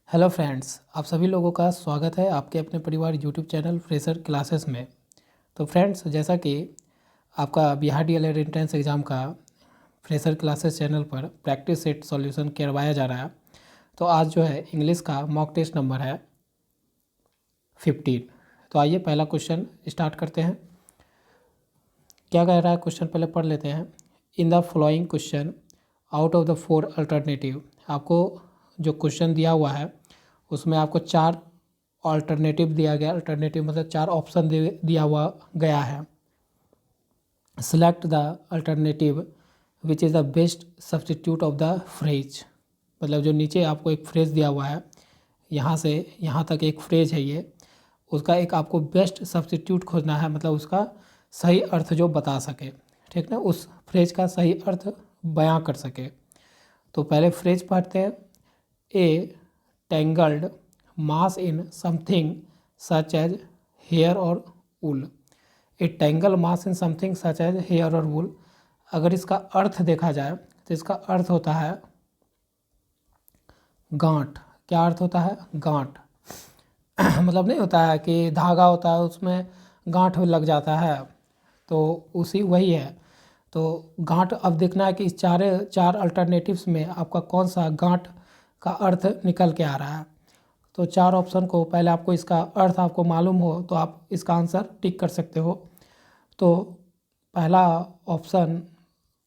Hello friends, आप सभी लोगों का स्वागत है आपके अपने परिवार यूट्यूब चैनल फ्रेशर क्लासेस में। तो फ्रेंड्स, जैसा कि आपका बिहार डीएलएड एंट्रेंस एग्ज़ाम का फ्रेशर क्लासेस चैनल पर प्रैक्टिस सेट सॉल्यूशन करवाया जा रहा है, तो आज जो है इंग्लिश का मॉक टेस्ट नंबर है 15। तो आइए पहला क्वेश्चन स्टार्ट करते हैं। क्या कह रहा है क्वेश्चन, पहले पढ़ लेते हैं। In the following question out of the 4 alternative, आपको जो क्वेश्चन दिया हुआ है उसमें आपको 4 अल्टरनेटिव दिया गया। अल्टरनेटिव मतलब 4 ऑप्शन दिया हुआ गया है। Select the alternative which is the best substitute of the phrase. मतलब जो नीचे आपको एक फ्रेज दिया हुआ है, यहाँ से यहाँ तक एक फ्रेज है ये, उसका एक आपको बेस्ट सब्सटीट्यूट खोजना है, मतलब उसका सही अर्थ जो बता सके, ठीक ना, उस फ्रेज का सही अर्थ बयां कर सके। तो पहले फ्रेज पढ़ते हैं। A tangled mass in something such as hair or wool. A tangle mass in something such as hair or wool, अगर इसका अर्थ देखा जाए तो इसका अर्थ होता है गांठ। क्या अर्थ होता है? गांठ। मतलब नहीं होता है कि धागा होता है उसमें गांठ लग जाता है, तो उसी वही है। तो गांठ अब देखना है कि इस चार अल्टरनेटिव्स में आपका कौन सा गांठ का अर्थ निकल के आ रहा है। तो 4 ऑप्शन को पहले आपको इसका अर्थ आपको मालूम हो तो आप इसका आंसर टिक कर सकते हो। तो पहला ऑप्शन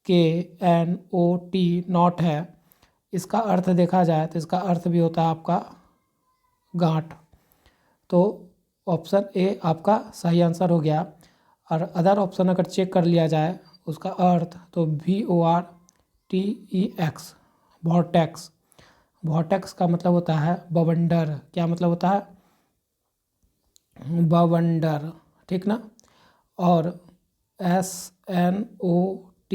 KNOT नॉट है, इसका अर्थ देखा जाए तो इसका अर्थ भी होता है आपका गांठ। तो ऑप्शन ए आपका सही आंसर हो गया। और अदर ऑप्शन अगर चेक कर लिया जाए उसका अर्थ, तो VORTEX, वॉर्टेक्स। वॉर्टेक्स का मतलब होता है बवंडर। क्या मतलब होता है? बवंडर, ठीक ना। और SNOT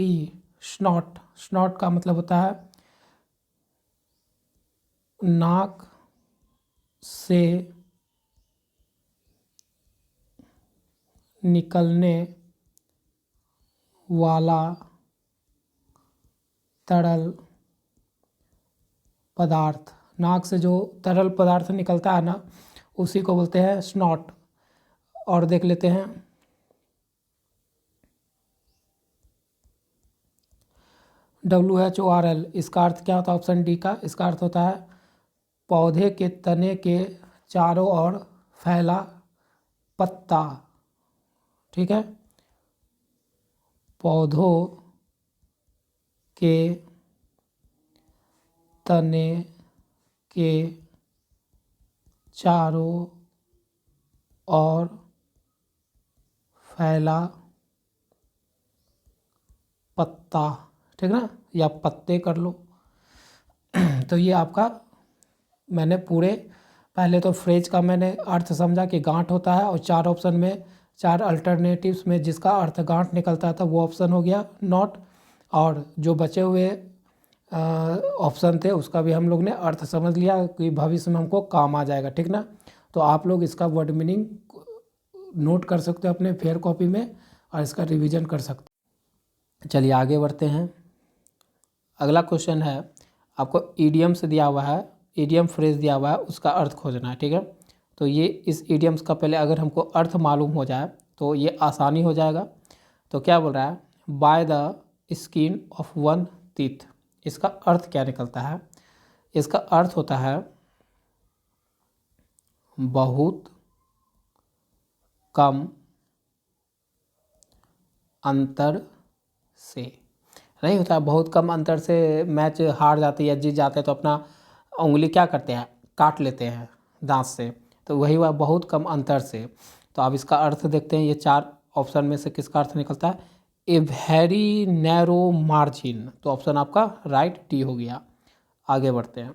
स्नॉट, स्नॉट का मतलब होता है नाक से निकलने वाला तरल पदार्थ। नाक से जो तरल पदार्थ निकलता है ना, उसी को बोलते हैं स्नॉट। और देख लेते हैं WHORL, इसका अर्थ क्या होता है? ऑप्शन डी का इसका अर्थ होता है पौधे के तने के चारों ओर फैला पत्ता, ठीक है। पौधों के तने के चारों ओर फैला पत्ता, ठीक ना, या पत्ते कर लो। तो ये आपका, मैंने पूरे पहले तो फ्रेज का मैंने अर्थ समझा कि गांठ होता है, और 4 ऑप्शन में 4 अल्टरनेटिव्स में जिसका अर्थ गांठ निकलता था वो ऑप्शन हो गया नॉट। और जो बचे हुए ऑप्शन थे उसका भी हम लोग ने अर्थ समझ लिया कि भविष्य में हमको काम आ जाएगा, ठीक ना। तो आप लोग इसका वर्ड मीनिंग नोट कर सकते हो अपने फेयर कॉपी में और इसका रिवीजन कर सकते हो। चलिए आगे बढ़ते हैं। अगला क्वेश्चन है, आपको ईडियम्स दिया हुआ है, ईडियम फ्रेज दिया हुआ है, उसका अर्थ खोजना है, ठीक है। तो ये इस ईडियम्स का पहले अगर हमको अर्थ मालूम हो जाए तो ये आसानी हो जाएगा। तो क्या बोल रहा है? By the skin of one teeth, इसका अर्थ क्या निकलता है? इसका अर्थ होता है बहुत कम अंतर से। नहीं होता, बहुत कम अंतर से मैच हार जाते हैं या जीत जाते हैं तो अपना उंगली क्या करते हैं? काट लेते हैं दांत से। तो वही हुआ बहुत कम अंतर से। तो अब इसका अर्थ देखते हैं, ये 4 ऑप्शन में से किसका अर्थ निकलता है? A very narrow margin. तो ऑप्शन आपका राइट डी हो गया। आगे बढ़ते हैं।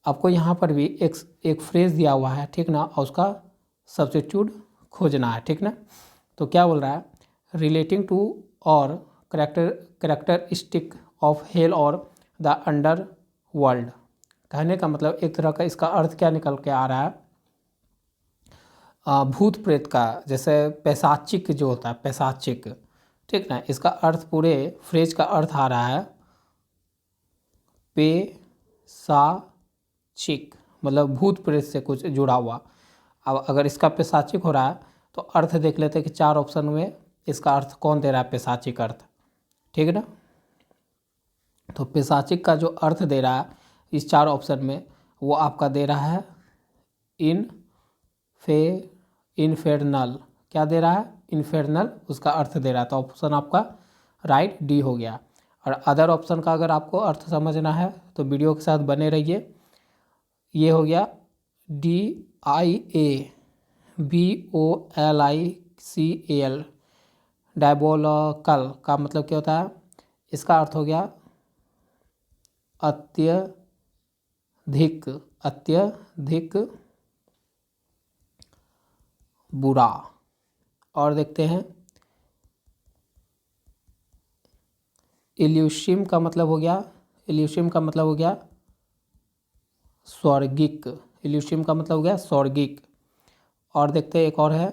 आपको यहाँ पर भी एक फ्रेज दिया हुआ है, ठीक ना, और उसका सब्स्टिट्यूट खोजना है, ठीक ना। तो क्या बोल रहा है? रिलेटिंग टू और करेक्टरिस्टिक ऑफ हेल और द अंडर वर्ल्ड। कहने का मतलब एक तरह का इसका अर्थ क्या निकल के आ रहा है? भूत प्रेत का, जैसे पैशाचिक जो होता है, पैशाचिक, ठीक ना। इसका अर्थ, पूरे फ्रेज का अर्थ आ रहा है पे सा चिक, मतलब भूत प्रेत से कुछ जुड़ा हुआ। अब अगर इसका पिशाचिक हो रहा है तो अर्थ देख लेते हैं कि 4 ऑप्शन में इसका अर्थ कौन दे रहा है, पिशाचिक अर्थ, ठीक है ना। तो पिशाचिक का जो अर्थ दे रहा है इस 4 ऑप्शन में वो आपका दे रहा है इनफेर्नल। क्या दे रहा है, इन्फेर्नल उसका अर्थ दे रहा है। तो ऑप्शन आपका राइट डी हो गया। और अदर ऑप्शन का अगर आपको अर्थ समझना है तो वीडियो के साथ बने रहिए। ये हो गया DIABOLICAL, डायबोलिकल का मतलब क्या होता है, इसका अर्थ हो गया अत्यधिक बुरा। और देखते हैं इल्यूशिम का मतलब हो गया स्वर्गिक। इल्यूशिम का मतलब हो गया स्वर्गिक। और देखते हैं एक और है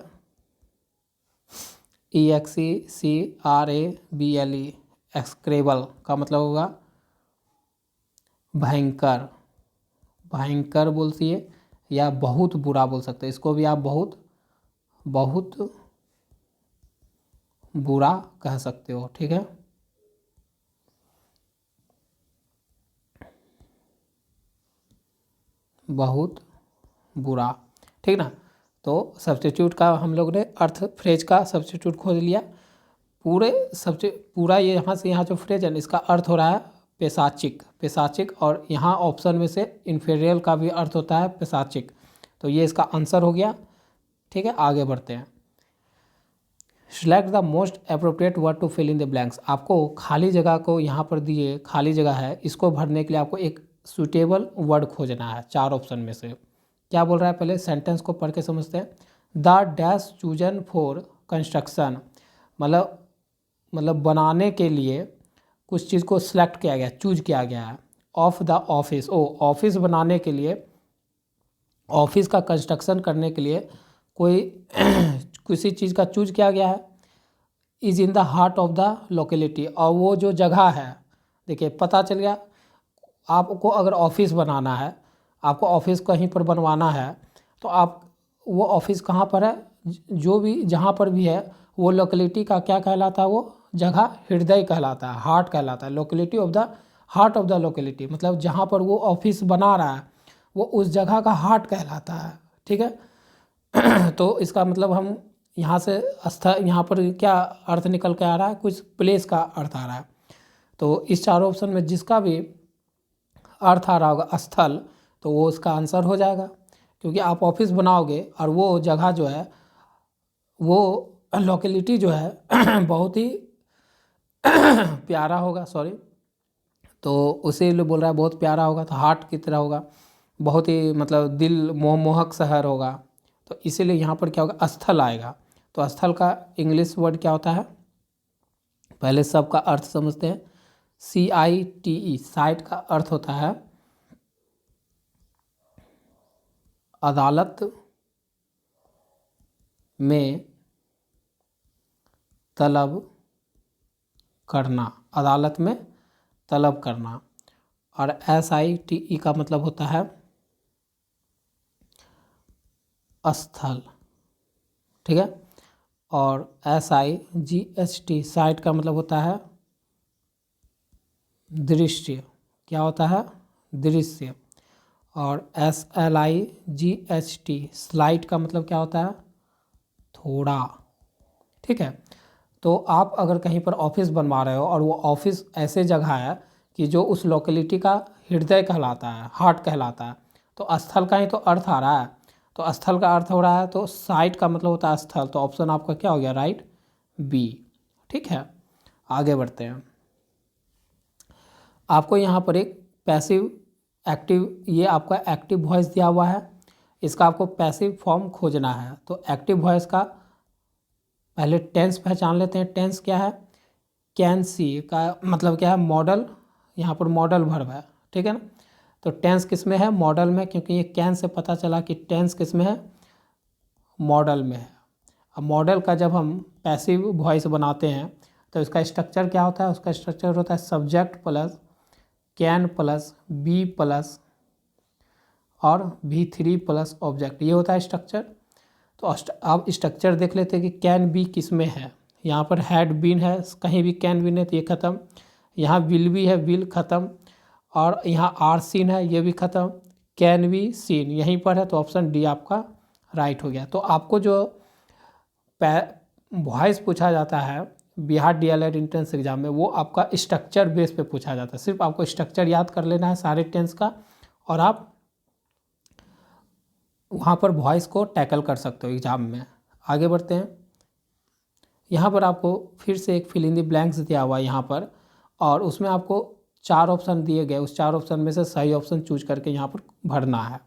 EXECRABLE, एक्सक्रेबल का मतलब होगा भयंकर बोलती है या बहुत बुरा बोल सकते हैं। इसको भी आप बहुत बुरा कह सकते हो, ठीक है। बहुत बुरा, ठीक ना। तो सब्स्टिट्यूट का हम लोग ने अर्थ फ्रेज का सब्स्टिट्यूट खोज लिया। पूरा ये यहाँ से यहाँ जो फ्रेज है इसका अर्थ हो रहा है पेशाचिक। और यहाँ ऑप्शन में से इन्फीरियर का भी अर्थ होता है पेशाचिक। तो ये इसका आंसर हो गया, ठीक है। आगे बढ़ते हैं। Select the most appropriate word to fill in the blanks. आपको खाली जगह को यहाँ पर दिए खाली जगह है, इसको भरने के लिए आपको एक सूटेबल वर्ड खोजना है 4 ऑप्शन में से। क्या बोल रहा है, पहले सेंटेंस को पढ़ के समझते हैं। The dash chosen for construction, मतलब बनाने के लिए कुछ चीज़ को सिलेक्ट किया गया, चूज किया गया है। ऑफ द ऑफिस, ऑफिस बनाने के लिए, ऑफिस का कंस्ट्रक्शन करने के लिए कोई किसी चीज़ का चूज किया गया है। Is in the heart of the locality, और वो जो जगह है, देखिए पता चल गया। आपको अगर ऑफिस बनाना है, आपको ऑफिस कहीं पर बनवाना है तो आप वो ऑफिस कहाँ पर है, जो भी जहाँ पर भी है वो लोकेलिटी का क्या कहलाता है, वो जगह हृदय कहलाता है, हार्ट कहलाता है। Locality of the heart of the locality, मतलब जहाँ पर वो ऑफिस बना रहा है वो उस जगह का हार्ट कहलाता है, ठीक है। तो इसका मतलब हम यहाँ से यहाँ पर क्या अर्थ निकल के आ रहा है, कुछ प्लेस का अर्थ आ रहा है। तो इस 4 ऑप्शन में जिसका भी अर्थ आ रहा होगा स्थल, तो वो उसका आंसर हो जाएगा। क्योंकि आप ऑफिस बनाओगे और वो जगह जो है, वो लोकेलिटी जो है बहुत ही प्यारा होगा, तो उसे लोग बोल रहा है बहुत प्यारा होगा, तो हार्ट की तरह होगा, बहुत ही मतलब दिल मोहक शहर होगा। तो इसीलिए यहाँ पर क्या होगा, स्थल आएगा। तो स्थल का इंग्लिश वर्ड क्या होता है, पहले सबका अर्थ समझते हैं। CITE, साइट का अर्थ होता है अदालत में तलब करना, अदालत में तलब करना। और SITE का मतलब होता है स्थल, ठीक है। और SIGHT, साइट का मतलब होता है दृश्य, क्या होता है, दृश्य। और SLIGHT, स्लाइट का मतलब क्या होता है, थोड़ा, ठीक है। तो आप अगर कहीं पर ऑफिस बनवा रहे हो और वो ऑफिस ऐसे जगह है कि जो उस लोकेलिटी का हृदय कहलाता है, हार्ट कहलाता है, तो स्थल का ही तो अर्थ आ रहा है। तो स्थल का अर्थ हो रहा है, तो साइट का मतलब होता है स्थल। तो ऑप्शन आपका क्या हो गया, राइट बी, ठीक है। आगे बढ़ते हैं। आपको यहाँ पर एक पैसिव एक्टिव, ये आपका एक्टिव वॉइस दिया हुआ है, इसका आपको पैसिव फॉर्म खोजना है। तो एक्टिव वॉइस का पहले टेंस पहचान लेते हैं। टेंस क्या है, कैन सी का मतलब क्या है, मॉडल, यहाँ पर मॉडल वर्ब है, ठीक है ना। तो टेंस किस में है, मॉडल में, क्योंकि ये कैन से पता चला कि टेंस किस में है, मॉडल में है। अब मॉडल का जब हम पैसिव वॉइस बनाते हैं तो इसका स्ट्रक्चर क्या होता है, उसका स्ट्रक्चर होता है subject plus can plus be plus और V3 प्लस ऑब्जेक्ट, ये होता है स्ट्रक्चर। तो अब स्ट्रक्चर देख लेते हैं कि कैन बी किस में है। यहाँ पर हैड बीन है, कहीं भी कैन बीन है तो ये ख़त्म। यहाँ विल भी है, विल ख़त्म। और यहाँ आर सीन है, ये भी ख़त्म। कैन बी सीन यहीं पर है, तो ऑप्शन डी आपका राइट हो गया। तो आपको जो वॉइस पूछा जाता है बिहार डीएलएड इंट्रेंस एग्जाम में, वो आपका स्ट्रक्चर बेस पे पूछा जाता है। सिर्फ आपको स्ट्रक्चर याद कर लेना है सारे टेंस का, और आप वहाँ पर वॉइस को टैकल कर सकते हो एग्जाम में। आगे बढ़ते हैं। यहाँ पर आपको फिर से एक फिल इन द ब्लैंक्स दिया हुआ है यहाँ पर, और उसमें आपको 4 ऑप्शन दिए गए। उस 4 ऑप्शन में से सही ऑप्शन चूज करके यहाँ पर भरना है।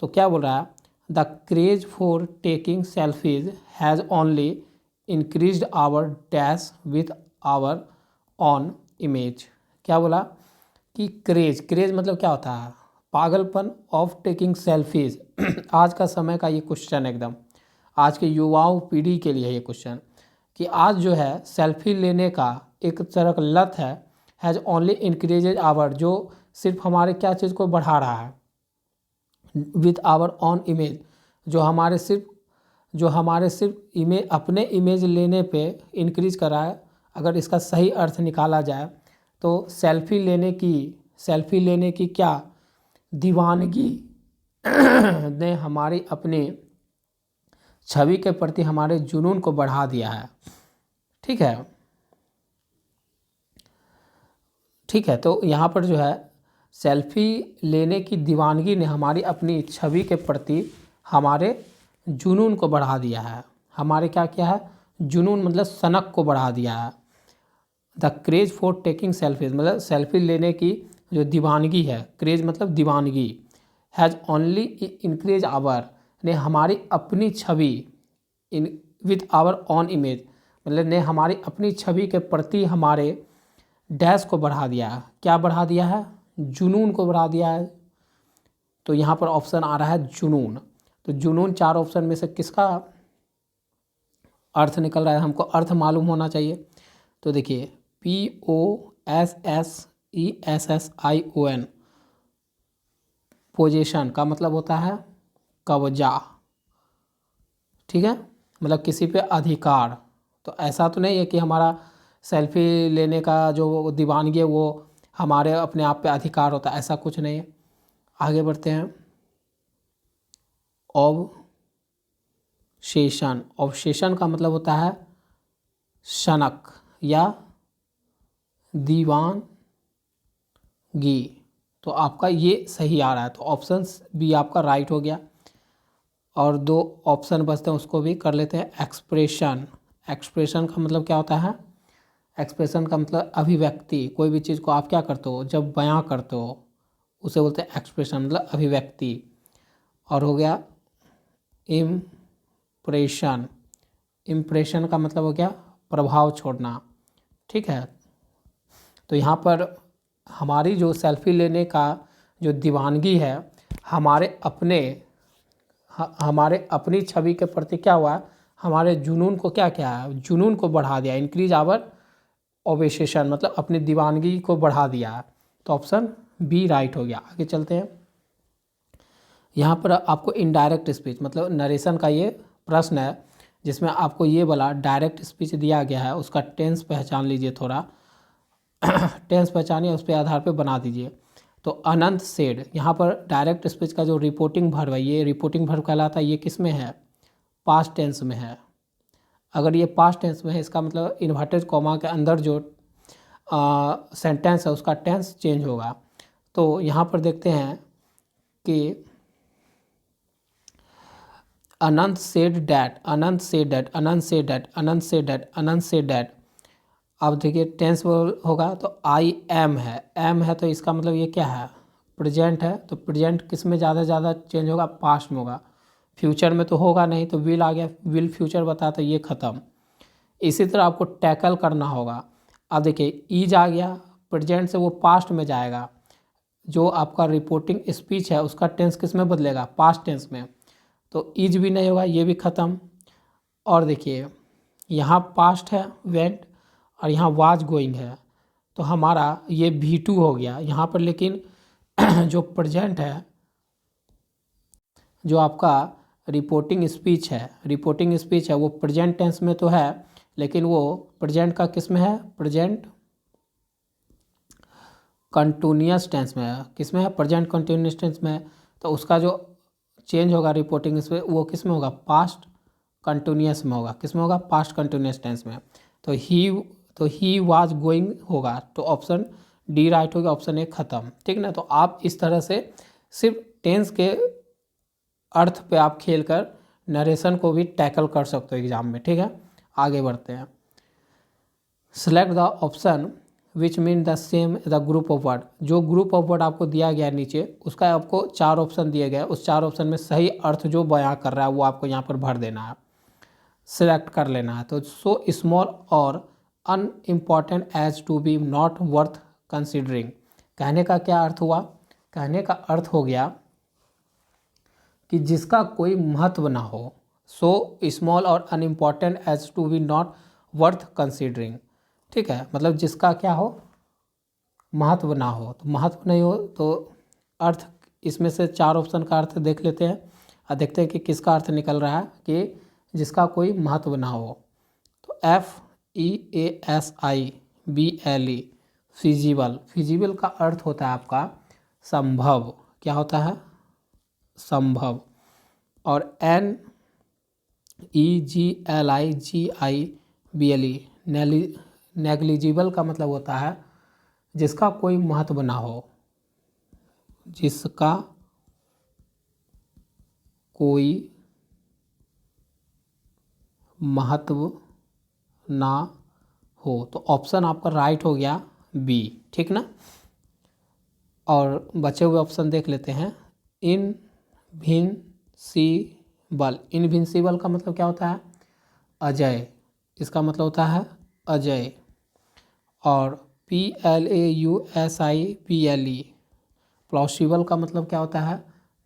तो क्या बोल रहा है, the craze for taking selfies has only increased our dash with our on image. क्या बोला कि क्रेज मतलब क्या होता है, पागलपन ऑफ टेकिंग सेल्फीज। आज का समय का ये क्वेश्चन एकदम आज के युवाओं पीढ़ी के लिए ये क्वेश्चन, कि आज जो है सेल्फी लेने का एक तरह का लत है, हैज़ ओनली इंक्रीजेज आवर, जो सिर्फ हमारे क्या चीज़ को बढ़ा रहा है, विथ आवर ऑन इमेज, जो हमारे सिर्फ इमेज, अपने इमेज लेने पे इंक्रीज कर रहा है। अगर इसका सही अर्थ निकाला जाए तो सेल्फी लेने की क्या दीवानगी ने हमारी अपनी छवि के प्रति हमारे जुनून को बढ़ा दिया है। ठीक है, तो यहाँ पर जो है सेल्फी लेने की दीवानगी ने हमारी अपनी छवि के प्रति हमारे जुनून को बढ़ा दिया है। हमारे क्या किया है, जुनून मतलब सनक को बढ़ा दिया है। The craze for taking selfies मतलब सेल्फी लेने की जो दीवानगी है, क्रेज मतलब दीवानगी, हैज़ ओनली इंक्रीज आवर ने हमारी अपनी छवि, in with our on image मतलब ने हमारी अपनी छवि के प्रति हमारे डैश को बढ़ा दिया है। क्या बढ़ा दिया है, जुनून को बढ़ा दिया है। तो यहाँ पर ऑप्शन आ रहा है जुनून। तो जुनून 4 ऑप्शन में से किसका अर्थ निकल रहा है, हमको अर्थ मालूम होना चाहिए। तो देखिए POSSESSION पोजीशन का मतलब होता है कब्जा। ठीक है, मतलब किसी पे अधिकार। तो ऐसा तो नहीं है कि हमारा सेल्फी लेने का जो दीवानगी है वो हमारे अपने आप पे अधिकार होता है, ऐसा कुछ नहीं है। आगे बढ़ते हैं। ऑब्सेशन का मतलब होता है शनक या दीवानगी। तो आपका ये सही आ रहा है, तो ऑप्शन बी आपका राइट हो गया। और 2 ऑप्शन बचते हैं, उसको भी कर लेते हैं। एक्सप्रेशन का मतलब क्या होता है, एक्सप्रेशन का मतलब अभिव्यक्ति। कोई भी चीज़ को आप क्या करते हो, जब बयां करते हो उसे बोलते हैं एक्सप्रेशन मतलब अभिव्यक्ति। और हो गया इम्प्रेशन का मतलब हो गया प्रभाव छोड़ना। ठीक है, तो यहाँ पर हमारी जो सेल्फी लेने का जो दीवानगी है हमारे अपनी छवि के प्रति क्या हुआ, हमारे जुनून को क्या है, जुनून को बढ़ा दिया। इंक्रीज आवर ऑब्सेशन मतलब अपनी दीवानगी को बढ़ा दिया। तो ऑप्शन बी राइट हो गया। आगे चलते हैं। यहाँ पर आपको इनडायरेक्ट स्पीच मतलब नरेशन का ये प्रश्न है, जिसमें आपको ये वाला डायरेक्ट स्पीच दिया गया है, उसका टेंस पहचान लीजिए थोड़ा। टेंस पहचानिए, उस पर आधार पे बना दीजिए। तो अनंत सेड, यहाँ पर डायरेक्ट स्पीच का जो रिपोर्टिंग वर्ब है, ये रिपोर्टिंग वर्ब कहलाता है। ये किस में है, पास्ट टेंस में है। अगर ये पास्ट टेंस में है इसका मतलब इन्वर्टेड कॉमा के अंदर जो सेंटेंस है उसका टेंस चेंज होगा। तो यहाँ पर देखते हैं कि Anant said that, Anant said that, Anant said that, Anant said that, Anant said that. अब देखिए टेंस होगा तो आई एम है तो इसका मतलब ये क्या है, प्रेजेंट है। तो प्रेजेंट किस में ज़्यादा चेंज होगा, पास्ट में होगा। फ्यूचर में तो होगा नहीं, तो विल आ गया, विल फ्यूचर बता तो ये ख़त्म। इसी तरह आपको टैकल करना होगा। अब देखिए ईज आ गया, प्रेजेंट से वो पास्ट में जाएगा। जो आपका रिपोर्टिंग स्पीच है उसका टेंस किस में बदलेगा, पास्ट टेंस में। तो ईज भी नहीं होगा, ये भी ख़त्म। और देखिए यहाँ पास्ट है वेंट, और यहाँ वाज गोइंग है, तो हमारा ये V2 हो गया यहाँ पर। लेकिन जो प्रेजेंट है जो आपका रिपोर्टिंग स्पीच है वो प्रेजेंट टेंस में तो है, लेकिन वो प्रेजेंट का किस में है, प्रेजेंट कंटिन्यूअस टेंस में है। किस में है, प्रेजेंट कंटिन्यूअस टेंस में है। तो उसका जो चेंज होगा रिपोर्टिंग स्पीच वो किस में होगा, पास्ट कंटिन्यूअस में होगा। किस में होगा, पास्ट कंटिन्यूअस टेंस में। तो ही वाज गोइंग होगा, तो ऑप्शन डी राइट होगा, ऑप्शन ए खत्म। ठीक ना। तो आप इस तरह से सिर्फ टेंस के अर्थ पे आप खेल कर नरेशन को भी टैकल कर सकते हो एग्जाम में। ठीक है, आगे बढ़ते हैं। Select the option which mean the same the group of word. जो ग्रुप ऑफ वर्ड आपको दिया गया है नीचे, उसका आपको 4 ऑप्शन दिए गए, उस 4 ऑप्शन में सही अर्थ जो बयां कर रहा है वो आपको यहाँ पर भर देना है, सिलेक्ट कर लेना है। तो सो स्मॉल और unimportant as to be not worth considering. कहने का क्या अर्थ हुआ, कहने का अर्थ हो गया कि जिसका कोई महत्व ना हो। सो स्मॉल और unimportant as to be not worth considering. ठीक है, मतलब जिसका क्या हो, महत्व ना हो। तो महत्व नहीं हो तो अर्थ, इसमें से 4 ऑप्शन का अर्थ देख लेते हैं और देखते हैं कि किसका अर्थ निकल रहा है कि जिसका कोई महत्व ना हो। तो FEASIBLE फिजिबल। फिजिबल का अर्थ होता है आपका संभव। क्या होता है, संभव। और NEGLIGIBLE नेग्लिजिबल का मतलब होता है जिसका कोई महत्व ना हो, जिसका कोई महत्व ना हो। तो ऑप्शन आपका राइट हो गया बी। ठीक ना। और बचे हुए ऑप्शन देख लेते हैं। इनविंसिबल। इनविंसिबल का मतलब क्या होता है, अजय। इसका मतलब होता है अजय। और PLAUSIBLE प्लॉसिबल का मतलब क्या होता है,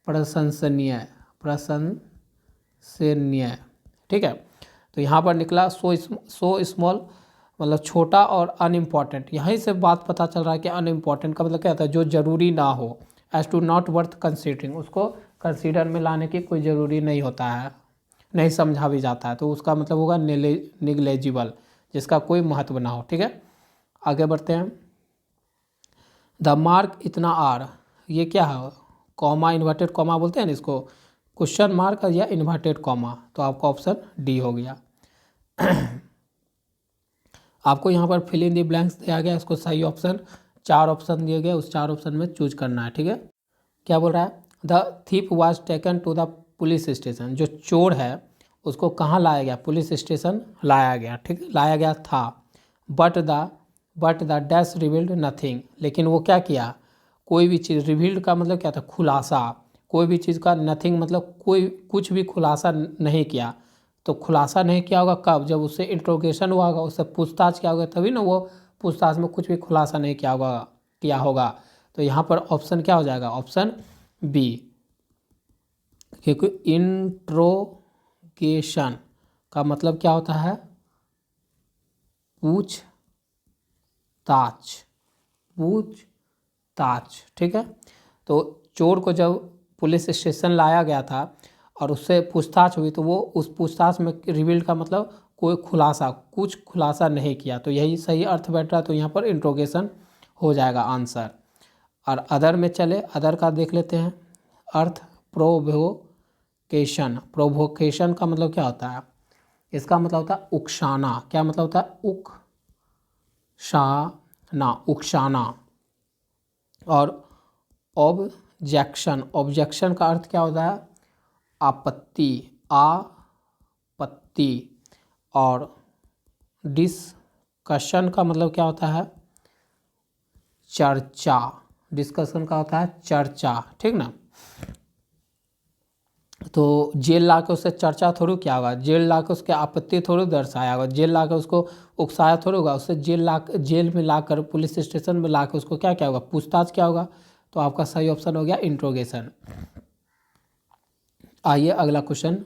प्रशंसनीय। प्रशंसनीय। ठीक है। तो यहाँ पर निकला सो स्मॉल मतलब छोटा और अनइम्पॉर्टेंट। यहीं से बात पता चल रहा है कि अनइम्पॉर्टेंट का मतलब क्या होता है, जो जरूरी ना हो। As to not worth considering, उसको कंसीडर में लाने की कोई ज़रूरी नहीं होता है, नहीं समझा भी जाता है, तो उसका मतलब होगा निग्लेजिबल, जिसका कोई महत्व ना हो। ठीक है, आगे बढ़ते हैं। द मार्क इतना आर, ये क्या है, कॉमा, इन्वर्टेड कॉमा बोलते हैं ना इसको, क्वेश्चन मार्क या इन्वर्टेड कॉमा। तो आपका ऑप्शन डी हो गया। आपको यहाँ पर फिल इन दी ब्लैंक्स दिया गया, इसको सही ऑप्शन 4 ऑप्शन दिए गए, उस 4 ऑप्शन में चूज करना है। ठीक है, क्या बोल रहा है, the thief was taken to the police station. जो चोर है उसको कहाँ लाया गया, पुलिस स्टेशन लाया गया। ठीक, लाया गया था। But the dash revealed nothing, लेकिन वो क्या किया, कोई भी चीज़, रिवील्ड का मतलब क्या था, खुलासा। कोई भी चीज़ का, नथिंग मतलब कोई, कुछ भी खुलासा नहीं किया। तो खुलासा नहीं किया होगा कब, जब उससे इंट्रोगेशन हुआ होगा, उससे पूछताछ किया होगा, तभी ना वो पूछताछ में कुछ भी खुलासा नहीं किया होगा। तो यहाँ पर ऑप्शन क्या हो जाएगा, ऑप्शन बी। क्योंकि इंट्रोगेशन का मतलब क्या होता है, पूछताछ। ठीक है, तो चोर को जब पुलिस स्टेशन लाया गया था और उससे पूछताछ हुई, तो वो उस पूछताछ में रिवील्ड का मतलब कोई खुलासा, कुछ खुलासा नहीं किया। तो यही सही अर्थ बैठ रहा है, तो यहाँ पर इंट्रोगेशन हो जाएगा आंसर। और अदर में चले, अदर का देख लेते हैं अर्थ। प्रोवोकेशन। प्रोवोकेशन का मतलब क्या होता है, इसका मतलब होता है उकसाना। क्या मतलब होता है, उकसाना। और ऑब्जेक्शन, ऑब्जेक्शन का अर्थ क्या होता है, आपत्ति। और डिस्कशन का मतलब क्या होता है, चर्चा। डिस्कशन का होता है चर्चा। ठीक ना। तो जेल ला के उससे चर्चा थोड़ी क्या होगा, जेल ला के उसके आपत्ति थोड़ी दर्शाया होगा, जेल ला के उसको उकसाया थोड़ी होगा, उससे जेल में लाकर, पुलिस स्टेशन में ला के उसको क्या होगा, पूछताछ क्या होगा। तो आपका सही ऑप्शन हो गया इंट्रोगेशन। आइए अगला क्वेश्चन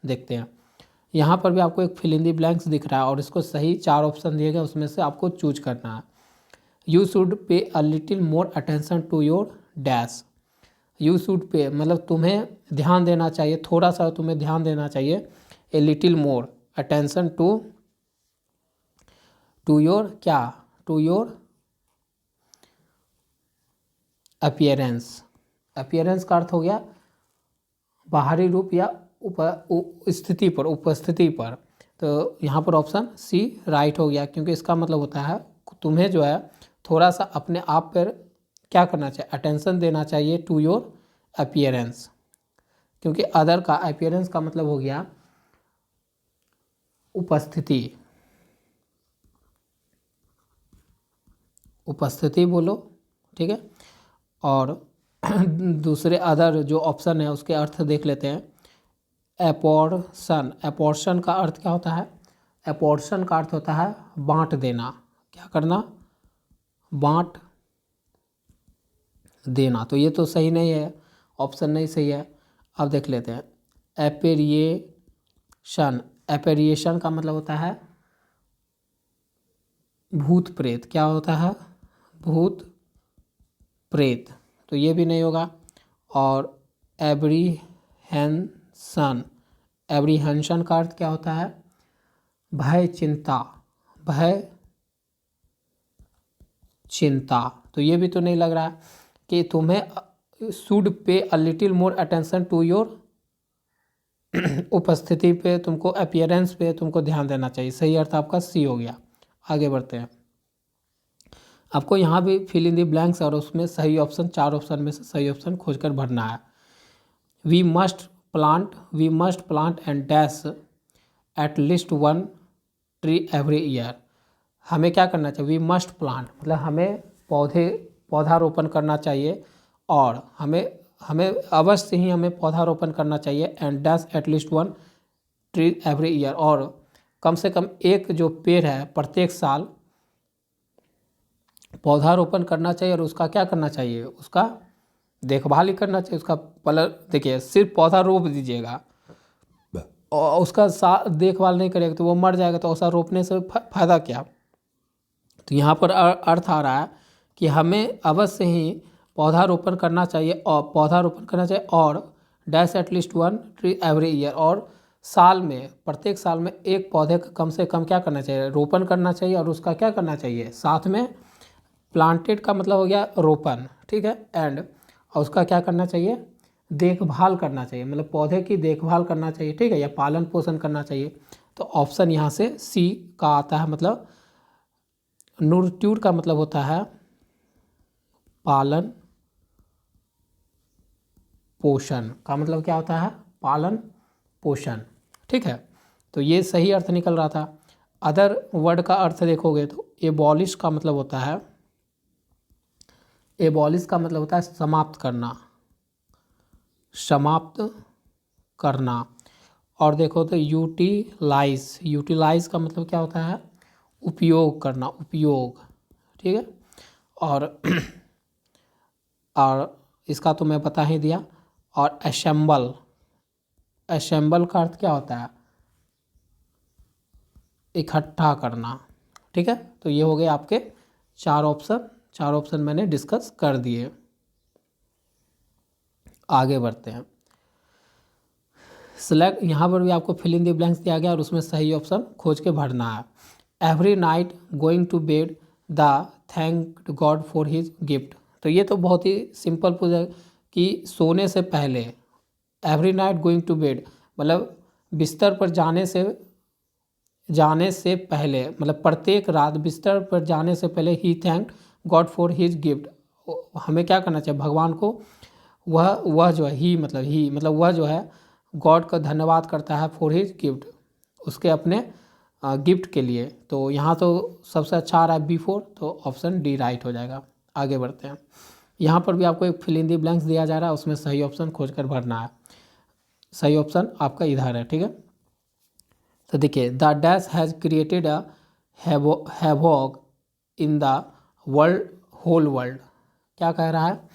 देखते हैं। यहाँ पर भी आपको एक फिल इन दी ब्लैंक्स दिख रहा है और इसको सही 4 ऑप्शन दिए गए, उसमें से आपको चूज करना है। You should pay a little more attention to your dash. You should pay मतलब तुम्हें ध्यान देना चाहिए, थोड़ा सा तुम्हें ध्यान देना चाहिए। A little more attention to your क्या, टू योर अपीयरेंस। अपीयरेंस का अर्थ हो गया बाहरी रूप या स्थिति पर, उपस्थिति पर। तो यहाँ पर ऑप्शन सी राइट हो गया, क्योंकि इसका मतलब होता है तुम्हें जो है थोड़ा सा अपने आप पर क्या करना चाहिए, अटेंशन देना चाहिए टू योर अपीयरेंस। क्योंकि अदर का अपीयरेंस का मतलब हो गया उपस्थिति, उपस्थिति बोलो, ठीक है। और दूसरे अदर जो ऑप्शन है उसके अर्थ देख लेते हैं। एपोर्शन, एपोर्शन का अर्थ क्या होता है, एपोर्शन का अर्थ होता है बांट देना, क्या करना, बांट देना। तो ये तो सही नहीं है, ऑप्शन नहीं सही है। अब देख लेते हैं एपेरिएशन। एपेरिएशन का मतलब होता है भूत प्रेत, क्या होता है, भूत प्रेत, तो ये भी नहीं होगा। और एब्रीहेंशन, एब्रीहेंशन का अर्थ क्या होता है, भय चिंता, भय चिंता, तो ये भी तो नहीं लग रहा है कि तुम्हें should pay a little more attention to your उपस्थिति पे, तुमको अपीयरेंस पे तुमको ध्यान देना चाहिए। सही अर्थ आपका सी हो गया। आगे बढ़ते हैं। आपको यहाँ भी फिल इन दी ब्लैंक्स और उसमें सही ऑप्शन, 4 ऑप्शन में से सही ऑप्शन खोजकर भरना है। We must plant and dash at least 1 tree every year. हमें क्या करना चाहिए, वी मस्ट प्लांट मतलब हमें पौधारोपण करना चाहिए, और हमें अवश्य ही हमें पौधारोपण करना चाहिए। And dash at least 1 tree every year, और कम से कम एक जो पेड़ है प्रत्येक साल पौधारोपण करना चाहिए। और उसका क्या करना चाहिए, उसका देखभाल ही करना चाहिए। उसका देखिए सिर्फ पौधा रोप दीजिएगा और उसका देखभाल नहीं करेगा तो वो मर जाएगा, तो ऐसा रोपने से फायदा क्या। तो यहाँ पर अर्थ आ रहा है कि हमें अवश्य ही पौधारोपण करना चाहिए, और dash at least 1 tree every year, और साल में प्रत्येक साल में एक पौधे का कम से कम क्या करना चाहिए, रोपण करना चाहिए। और उसका क्या करना चाहिए, साथ में प्लांटेड का मतलब हो गया रोपण, ठीक है। एंड और उसका क्या करना चाहिए, देखभाल करना चाहिए, मतलब पौधे की देखभाल करना चाहिए, ठीक है, या पालन पोषण करना चाहिए। तो ऑप्शन यहाँ से सी का आता है। मतलब नूरट्यूड का मतलब होता है पालन पोषण, का मतलब क्या होता है, पालन पोषण, ठीक है। तो ये सही अर्थ निकल रहा था। अदर वर्ड का अर्थ देखोगे तो एबॉलिश का मतलब होता है, एबॉलिश का मतलब होता है समाप्त करना, समाप्त करना। और देखो तो यूटिलाइज, यूटिलाइज का मतलब क्या होता है, उपयोग करना, उपयोग, ठीक है। और इसका तो मैं बता ही दिया। और असेंबल, असेंबल का अर्थ क्या होता है, इकट्ठा करना, ठीक है। तो ये हो गए आपके 4 ऑप्शन, 4 ऑप्शन मैंने डिस्कस कर दिए। आगे बढ़ते हैं। सिलेक्ट, यहाँ पर भी आपको फिल इन द ब्लैंक्स दिया गया और उसमें सही ऑप्शन खोज के भरना है। Every night going to bed the thank God for his gift. तो ये तो बहुत ही सिंपल पूछा कि सोने से पहले, every night going to bed मतलब बिस्तर पर जाने से पहले, मतलब प्रत्येक रात बिस्तर पर जाने से पहले ही thank God for his gift. हमें क्या करना चाहिए, भगवान को वह जो है ही मतलब वह जो है गॉड का धन्यवाद करता है फॉर हिज गिफ्ट, उसके अपने गिफ्ट के लिए। तो यहाँ तो सबसे अच्छा आ रहा है बिफोर, तो ऑप्शन डी राइट हो जाएगा। आगे बढ़ते हैं। यहाँ पर भी आपको एक फिल इन दी ब्लैंक्स दिया जा रहा है, उसमें सही ऑप्शन खोज कर भरना है। सही ऑप्शन आपका इधर है, ठीक है। तो देखिए the dash has created a havoc in the world, whole world. क्या कह रहा है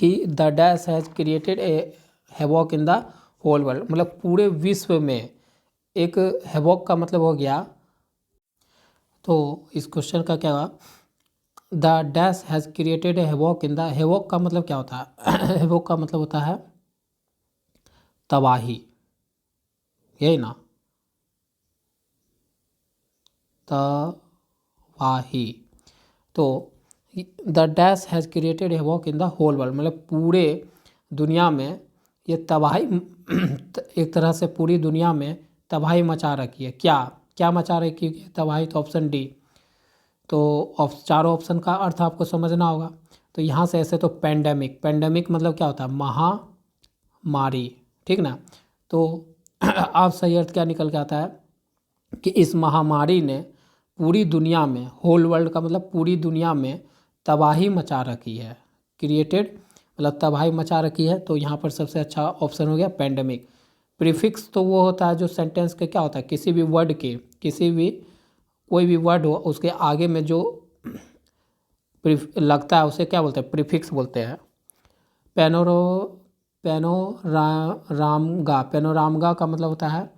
कि the dash has created a havoc in the whole world, मतलब पूरे विश्व में एक हैवॉक का मतलब हो गया। तो इस क्वेश्चन का क्या हुआ, the dash has created a havoc in the, havoc का मतलब क्या होता है? हेवॉक का मतलब होता है तबाही, यही ना, तबाही। तो the dash has created havoc in the whole world, मतलब पूरे दुनिया में ये तबाही एक तरह से पूरी दुनिया में तबाही मचा रखी है। क्या क्या मचा रखी है तबाही? तो ऑप्शन डी। तो चारों ऑप्शन का अर्थ आपको समझना होगा। तो यहाँ से ऐसे तो पेंडेमिक, पेंडेमिक मतलब क्या होता है? महामारी, ठीक ना। तो आप सही अर्थ क्या निकल के आता है कि इस महामारी ने पूरी दुनिया में, होल वर्ल्ड का मतलब पूरी दुनिया में तबाही मचा रखी है। क्रिएटेड मतलब तबाही मचा रखी है। तो यहाँ पर सबसे अच्छा ऑप्शन हो गया पेंडेमिक। प्रीफिक्स तो वो होता है जो सेंटेंस के क्या होता है, किसी भी वर्ड के, किसी भी कोई भी वर्ड हो उसके आगे में जो लगता है उसे क्या बोलते हैं? प्रीफिक्स बोलते हैं। पेनोरो पेनोरामगा, पेनोरामगा का मतलब होता है,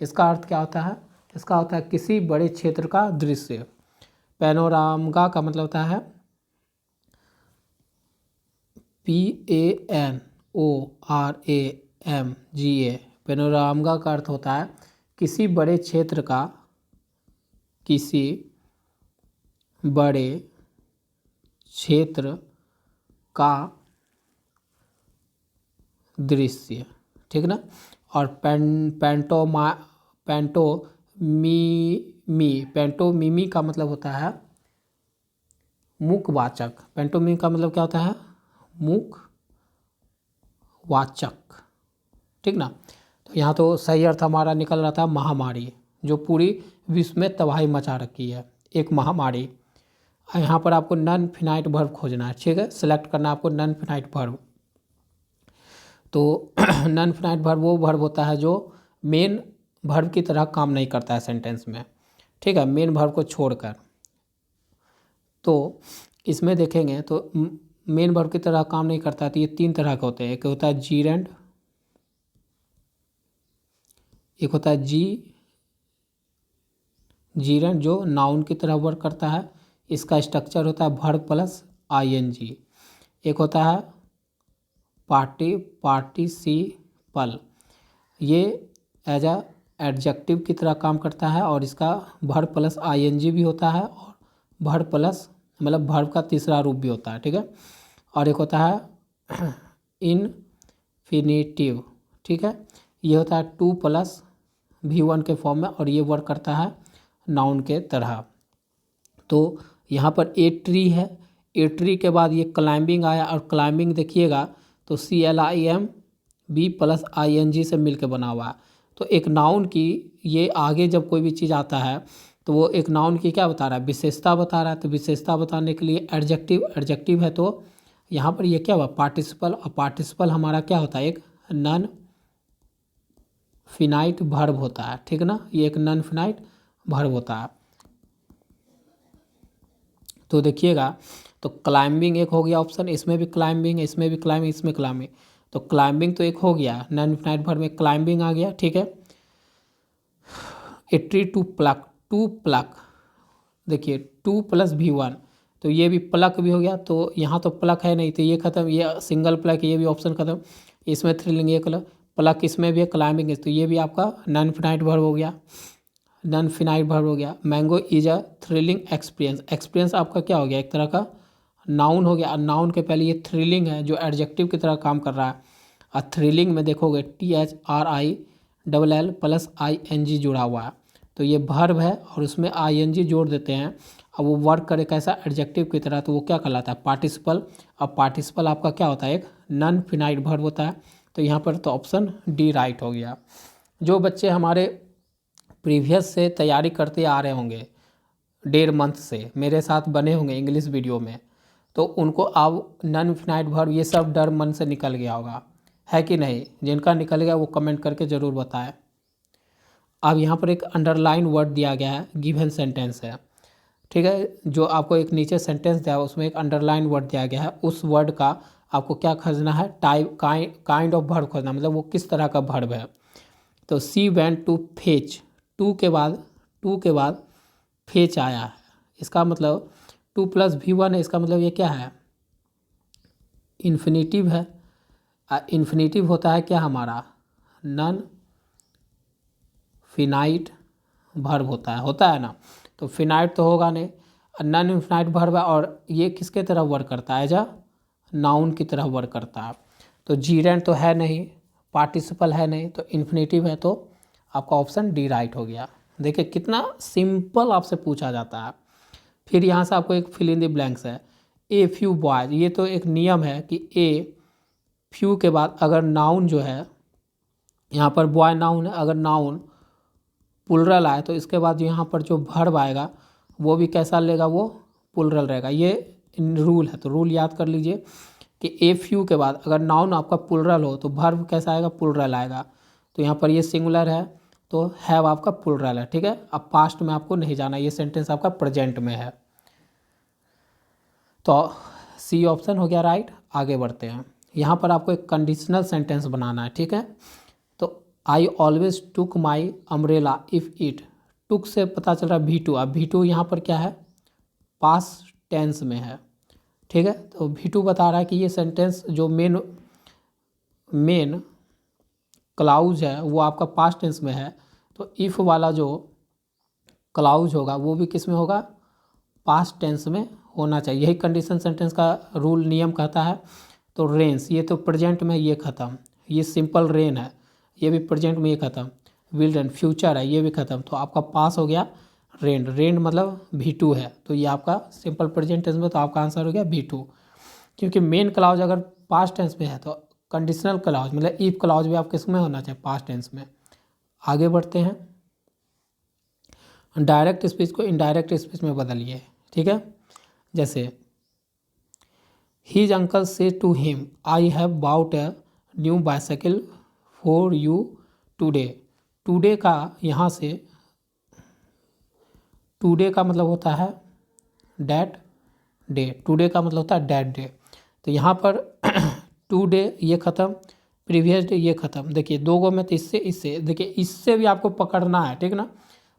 इसका अर्थ क्या होता है? इसका होता है किसी बड़े क्षेत्र का दृश्य। पेनोरामगा का मतलब होता है PANORAMGA। पेनोरामगा का अर्थ होता है किसी बड़े क्षेत्र का, किसी बड़े क्षेत्र का दृश्य, ठीक ना। और पेंटोमीमी का मतलब होता है मुखवाचक। पेंटोमीमी का मतलब क्या होता है? मुखवाचक, ठीक ना। तो यहाँ तो सही अर्थ हमारा निकल रहा था महामारी, जो पूरी विश्व में तबाही मचा रखी है, एक महामारी। यहाँ पर आपको नॉन फिनाइट वर्ब खोजना है, ठीक है, सेलेक्ट करना है आपको नॉन फिनाइट वर्ब। तो नॉन फिनाइट वर्ब वो वर्ब होता है जो मेन वर्ब की तरह काम नहीं करता है सेंटेंस में, ठीक है, मेन वर्ब को छोड़कर। तो इसमें देखेंगे तो मेन वर्ब की तरह काम नहीं करता है। तो ये तीन तरह के होते हैं। एक होता है जीरेंड, एक होता है जीरेंड जो नाउन की तरह वर्क करता है, इसका स्ट्रक्चर होता है वर्ब प्लस ING। एक होता है पार्टिसिपल, ये एज अ एडजेक्टिव की तरह काम करता है और इसका वर्ब प्लस ING भी होता है और वर्ब प्लस मतलब वर्ब का तीसरा रूप भी होता है, ठीक है। और एक होता है इनफिनिटिव, ठीक है, ये होता है 2 + V1 के फॉर्म में और ये वर्क करता है नाउन के तरह। तो यहाँ पर ए ट्री है, ए ट्री के बाद ये क्लाइंबिंग आया और क्लाइंबिंग देखिएगा तो CLIMB + ING से मिलकर बना हुआ है। तो एक नाउन की ये आगे जब कोई भी चीज़ आता है तो वो एक नाउन की क्या बता रहा है? विशेषता बता रहा है। तो विशेषता बताने के लिए एडजेक्टिव है, तो यहाँ पर ये क्या हुआ? पार्टिसिपल। और पार्टिसिपल हमारा क्या होता है? एक नॉन फिनाइट वर्ब होता है, ठीक ना, ये एक नॉन फिनाइट वर्ब होता है। तो देखिएगा तो क्लाइंबिंग एक हो गया ऑप्शन, इसमें भी क्लाइंबिंग, इसमें भी क्लाइंबिंग, इसमें क्लाइंबिंग। तो क्लाइंबिंग तो एक हो गया, नॉन फिनाइट वर्ब में क्लाइंबिंग आ गया, ठीक है। ए ट्री टू प्लक, देखिए 2 + V1, तो ये भी प्लक भी हो गया। तो यहाँ तो प्लक है नहीं तो ये खत्म, ये सिंगल प्लक, ये भी ऑप्शन खत्म। इसमें थ्रिलिंग ये प्लक, इसमें भी है क्लाइंबिंग है, तो ये भी आपका नॉन फिनाइट वर्ब हो गया, नॉन फिनाइट वर्ब हो गया। Mango is a thrilling experience, experience आपका क्या हो गया? एक तरह का नाउन हो गया। नाउन के पहले ये थ्रिलिंग है जो एडजेक्टिव की तरह काम कर रहा है। और थ्रिलिंग में देखोगे THRILL + ING जुड़ा हुआ है, तो ये वर्ब है और उसमें ING जोड़ देते हैं। अब वो वर्क करे कैसा? एडजेक्टिव की तरह, तो वो क्या कहलाता है? पार्टिसिपल। अब पार्टिसिपल आपका क्या होता है? एक नॉन फिनाइट वर्ब होता है। तो यहाँ पर तो ऑप्शन डी राइट हो गया। जो बच्चे हमारे प्रीवियस से तैयारी करते आ रहे होंगे 1.5 मंथ से मेरे साथ बने होंगे इंग्लिश वीडियो में, तो उनको अब नॉन फिनाइट वर्ब ये सब डर मन से निकल गया होगा, है कि नहीं? जिनका निकल गया वो कमेंट करके ज़रूर बताएं। अब यहाँ पर एक अंडरलाइन वर्ड दिया गया है, गिवन सेंटेंस है, ठीक है, जो आपको एक नीचे सेंटेंस दिया है उसमें एक अंडरलाइन वर्ड दिया गया है। उस वर्ड का आपको क्या खोजना है? टाइप काइंड ऑफ वर्ब खोजना, मतलब वो किस तरह का वर्ब है। तो she went to fetch, to के बाद फेच आया है, इसका मतलब 2+V1 है, इसका मतलब ये क्या है, इन्फिनेटिव है। इन्फिनेटिव होता है क्या हमारा, नॉन फिनाइट वर्ब होता है ना। तो फिनाइट तो होगा नहीं, नॉन इन्फिनाइट वर्ब है, और ये किसके तरह वर्क करता है, एज अ नाउन की तरह वर्क करता है। तो जीरेंट तो है नहीं, पार्टिसिपल है नहीं, तो इन्फिनेटिव है, तो आपका ऑप्शन डी राइट हो गया। देखिए कितना सिंपल आपसे पूछा जाता है। फिर यहाँ से आपको एक फिल इन द ब्लैंक्स है, ए फ्यू बॉयज, ये तो एक नियम है कि ए फ्यू के बाद अगर नाउन जो है, यहाँ पर बॉय नाउन है, अगर नाउन प्लुरल आए तो इसके बाद यहाँ पर जो वर्ब आएगा वो भी कैसा लेगा, वो प्लुरल रहेगा। ये रूल है, तो रूल याद कर लीजिए कि ए फ्यू के बाद अगर नाउन आपका प्लुरल हो तो वर्ब कैसा आएगा, प्लुरल आएगा। तो यहाँ पर ये सिंगुलर है तो हैव आपका प्लुरल है, ठीक है। अब पास्ट में आपको नहीं जाना, ये सेंटेंस आपका प्रेजेंट में है, तो सी ऑप्शन हो गया राइट। आगे बढ़ते हैं, यहाँ पर आपको एक कंडीशनल सेंटेंस बनाना है, ठीक है। तो I always took my umbrella if it, took से पता चल रहा है V2, अब V2 यहाँ पर क्या है, पास्ट टेंस में है, ठीक है। तो V2 बता रहा है कि ये सेंटेंस जो मेन क्लाउज है वो आपका पास्ट टेंस में है, तो इफ़ वाला जो क्लाउज होगा वो भी किस में होगा, पास्ट टेंस में होना चाहिए। यही कंडीशन सेंटेंस का रूल नियम कहता है। तो रेन्स, ये तो प्रेजेंट में, ये ख़त्म, ये सिंपल रेन है, ये भी प्रेजेंट में, ये ख़त्म। विल रेन फ्यूचर है, ये भी ख़त्म। तो आपका पास हो गया रेन, रेन मतलब V2 है, तो ये आपका सिंपल प्रेजेंट टेंस में, तो आपका आंसर हो गया V2। क्योंकि मेन क्लाउज अगर पास्ट टेंस में है तो कंडीशनल क्लाउज मतलब इफ क्लाउज भी आप किस में होना चाहिए, पास्ट टेंस में। आगे बढ़ते हैं, डायरेक्ट स्पीच को इनडायरेक्ट स्पीच में बदलिए, ठीक है। जैसे हिज अंकल से to him I have bought a new bicycle for you today. Today का यहाँ से, टुडे का मतलब होता है डैट डे, टुडे का मतलब होता है डैट डे। तो यहाँ पर टुडे ये ख़त्म, प्रीवियस डे ये ख़त्म। देखिए दो गो में, तो इससे देखिए, इससे भी आपको पकड़ना है, ठीक ना।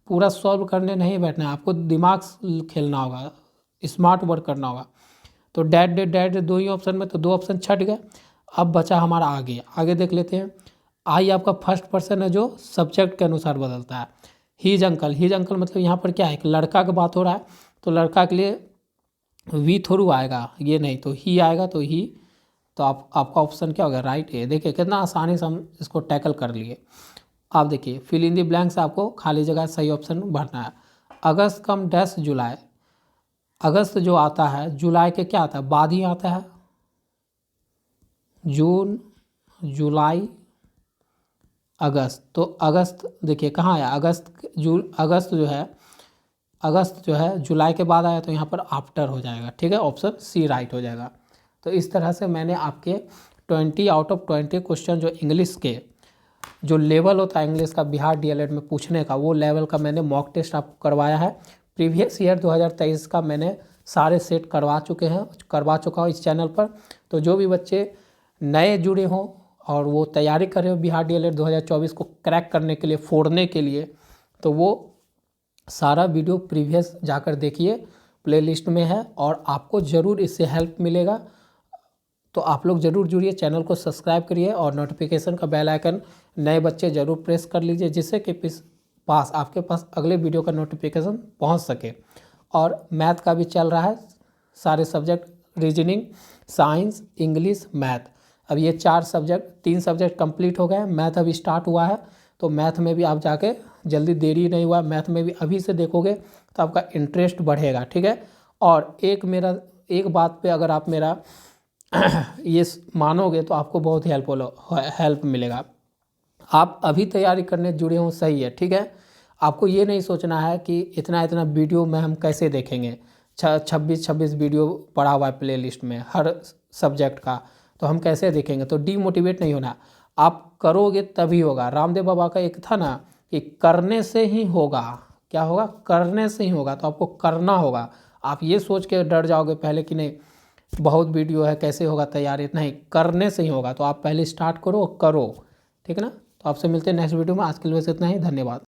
पूरा सॉल्व करने नहीं बैठना है, आपको दिमाग खेलना होगा, स्मार्ट वर्क करना होगा। तो डैट डे दो ही ऑप्शन में, तो दो ऑप्शन छट गए। अब बचा हमारा आगे देख लेते हैं। आई आपका फर्स्ट पर्सन है जो सब्जेक्ट के अनुसार बदलता है। हिज अंकल मतलब यहाँ पर क्या है, एक लड़का की बात हो रहा है, तो लड़का के लिए वी थोड़ू आएगा, ये नहीं, तो ही आएगा, तो ही। तो आपका ऑप्शन क्या होगा, राइट है। देखिए कितना आसानी से हम इसको टैकल कर लिए। आप देखिए फिल इन दी ब्लैंक से आपको खाली जगह सही ऑप्शन भरना है। अगस्त कम डैश जुलाई, अगस्त जो आता है जुलाई के क्या आता है, बाद ही आता है। जून, जुलाई, अगस्त, तो अगस्त देखिए कहाँ आया, अगस्त जो है जुलाई के बाद आया, तो यहाँ पर आफ्टर हो जाएगा, ठीक है। ऑप्शन सी राइट हो जाएगा। तो इस तरह से मैंने आपके 20 आउट ऑफ 20 क्वेश्चन जो इंग्लिश के जो लेवल होता है इंग्लिश का बिहार DLED में पूछने का, वो लेवल का मैंने मॉक टेस्ट आपको करवाया है। प्रीवियस ईयर 2023 का मैंने सारे सेट करवा चुका हूँ इस चैनल पर। तो जो भी बच्चे नए जुड़े हों और वो तैयारी कर रहे हो बिहार DLED 2024 को क्रैक करने के लिए, फोड़ने के लिए, तो वो सारा वीडियो प्रीवियस जाकर देखिए, प्लेलिस्ट में है, और आपको ज़रूर इससे हेल्प मिलेगा। तो आप लोग ज़रूर जुड़िए, चैनल को सब्सक्राइब करिए, और नोटिफिकेशन का बेल आइकन नए बच्चे ज़रूर प्रेस कर लीजिए, जिससे कि आपके पास अगले वीडियो का नोटिफिकेशन पहुंच सके। और मैथ का भी चल रहा है, सारे subject, reasoning, science, English, math. अब ये 3 सब्जेक्ट कंप्लीट हो गए, मैथ अभी स्टार्ट हुआ है। तो मैथ में भी आप जाके, जल्दी देरी नहीं हुआ, मैथ में भी अभी से देखोगे तो आपका इंटरेस्ट बढ़ेगा, ठीक है। और एक बात पे अगर आप मेरा ये मानोगे तो आपको बहुत हेल्प मिलेगा। आप अभी तैयारी करने जुड़े हों, सही है, ठीक है। आपको ये नहीं सोचना है कि इतना वीडियो में हम कैसे देखेंगे, 26 वीडियो पड़ा हुआ है प्लेलिस्ट में हर सब्जेक्ट का, तो हम कैसे देखेंगे। तो डीमोटिवेट नहीं होना, आप करोगे तभी होगा। रामदेव बाबा का एक था ना कि करने से ही होगा, क्या होगा, करने से ही होगा। तो आपको करना होगा। आप ये सोच के डर जाओगे पहले कि नहीं बहुत वीडियो है कैसे होगा तैयारी, नहीं, करने से ही होगा। तो आप पहले स्टार्ट करो, ठीक है ना। तो आपसे मिलते हैं नेक्स्ट वीडियो में। आज के लिए बस इतना ही, धन्यवाद।